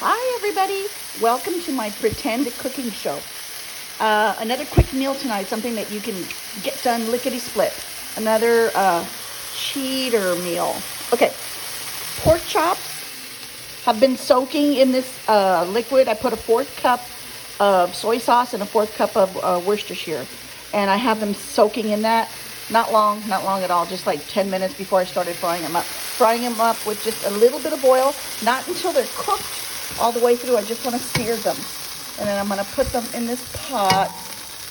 Hi, everybody. Welcome to my pretend cooking show. Another quick meal tonight, something that you can get done lickety-split. Another cheater meal. Okay, pork chops have been soaking in this liquid. I put a fourth cup of soy sauce and a fourth cup of Worcestershire. And I have them soaking in that. Not long at all, just like 10 minutes before I started frying them up. Frying them up with just a little bit of oil, not until they're cooked all the way through. I just want to sear them. And then I'm going to put them in this pot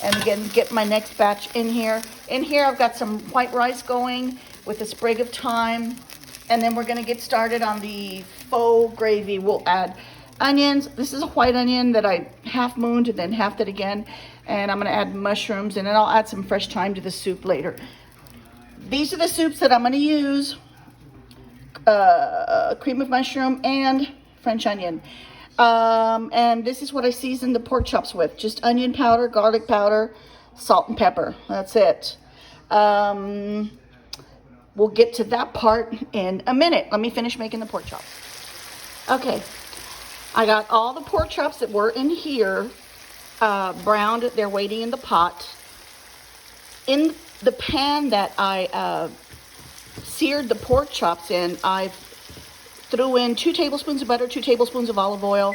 and again get my next batch in here. In here I've got some white rice going with a sprig of thyme. And then we're going to get started on the faux gravy. We'll add onions. This is a white onion that I half mooned and then halved it again. And I'm going to add mushrooms, and then I'll add some fresh thyme to the soup later. These are the soups that I'm going to use. Cream of mushroom and French onion. And this is what I seasoned the pork chops with. Just onion powder, garlic powder, salt and pepper. That's it. We'll get to that part in a minute. Let me finish making the pork chops. Okay, I got all the pork chops that were in here browned. They're waiting in the pot. In the pan that I seared the pork chops in, I threw in 2 tablespoons of butter, 2 tablespoons of olive oil,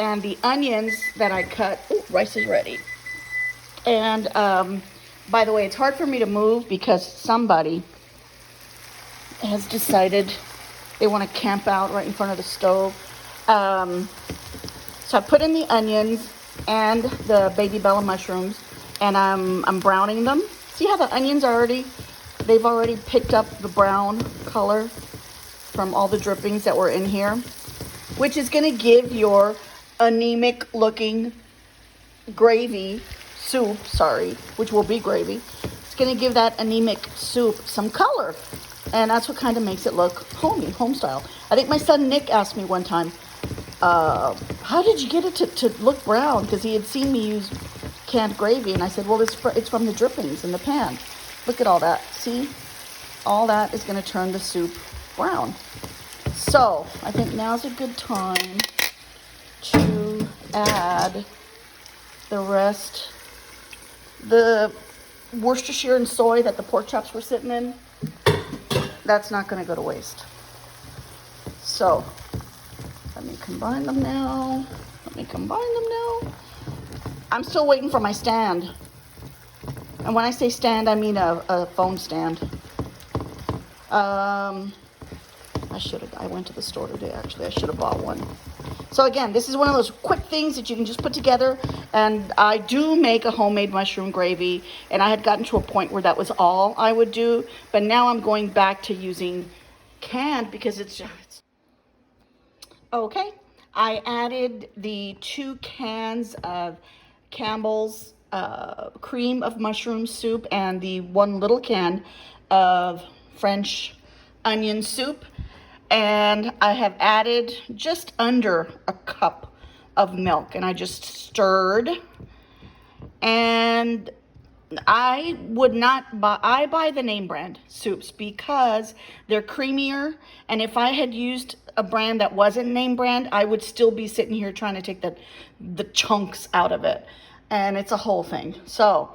and the onions that I cut. Ooh, rice is ready. And by the way, it's hard for me to move because somebody has decided they want to camp out right in front of the stove. So I put in the onions and the baby bella mushrooms, and I'm browning them. See how the onions they've already picked up the brown color from all the drippings that were in here, which is going to give your anemic looking gravy soup, which will be gravy. It's going to give that anemic soup some color, and that's what kind of makes it look homey, home style. I think my son Nick asked me one time, how did you get it to look brown? Because he had seen me use canned gravy, and I said, well, it's from the drippings in the pan. Look at all that. See? All that is going to turn the soup brown. So I think now's a good time to add the rest, the Worcestershire and soy that the pork chops were sitting in. That's not going to go to waste. So let me combine them now. I'm still waiting for my stand. And when I say stand, I mean a phone stand. I went to the store today, actually. I should have bought one. So again, this is one of those quick things that you can just put together. And I do make a homemade mushroom gravy. And I had gotten to a point where that was all I would do. But now I'm going back to using canned because it's okay. I added the 2 cans of Campbell's cream of mushroom soup and the 1 little can of French onion soup. And I have added just under a cup of milk, and I just stirred. And I buy the name brand soups because they're creamier. And if I had used a brand that wasn't name brand, I would still be sitting here trying to take the chunks out of it. And it's a whole thing. So,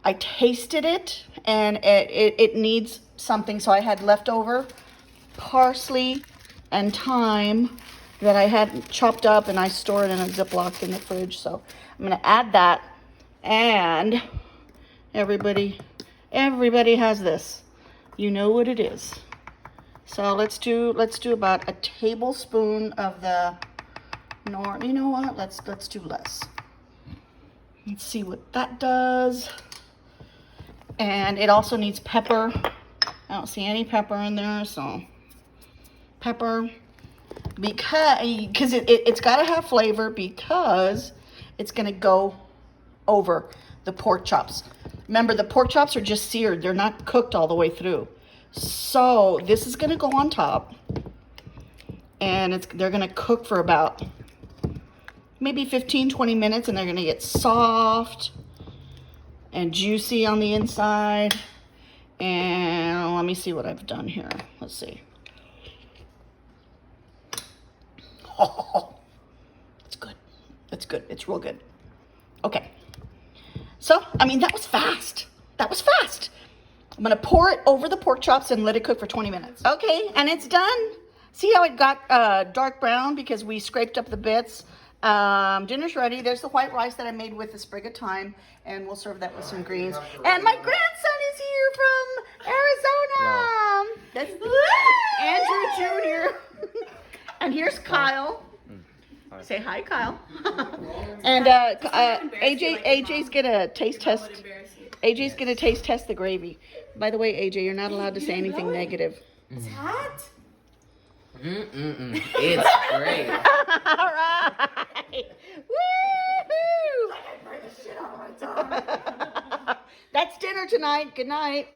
I tasted it, and it needs something. So I had leftover parsley and thyme that I had chopped up, and I store it in a Ziploc in the fridge. So I'm going to add that. And everybody has this. You know what it is. So let's do about a tablespoon of the you know what? Let's do less. Let's see what that does. And it also needs pepper. I don't see any pepper in there, so pepper, because it's got to have flavor, because it's going to go over the pork chops. Remember, the pork chops are just seared. They're not cooked all the way through. So this is going to go on top, and they're going to cook for about maybe 15-20 minutes, and they're going to get soft and juicy on the inside. And let me see what I've done here. Let's see. It's good. It's good. It's real good. Okay. So, I mean, that was fast. That was fast. I'm going to pour it over the pork chops and let it cook for 20 minutes. Okay, and it's done. See how it got dark brown because we scraped up the bits. Dinner's ready. There's the white rice that I made with a sprig of thyme, and we'll serve that with some greens. And my grandson is here from Arizona. That's Andrew Jr. And here's Kyle. Say hi, Kyle. And AJ's gonna taste test. AJ's gonna taste test the gravy. By the way, AJ, you're not allowed to say anything negative. It's hot. It's great. All right. Woo-hoo! That's dinner tonight. Good night.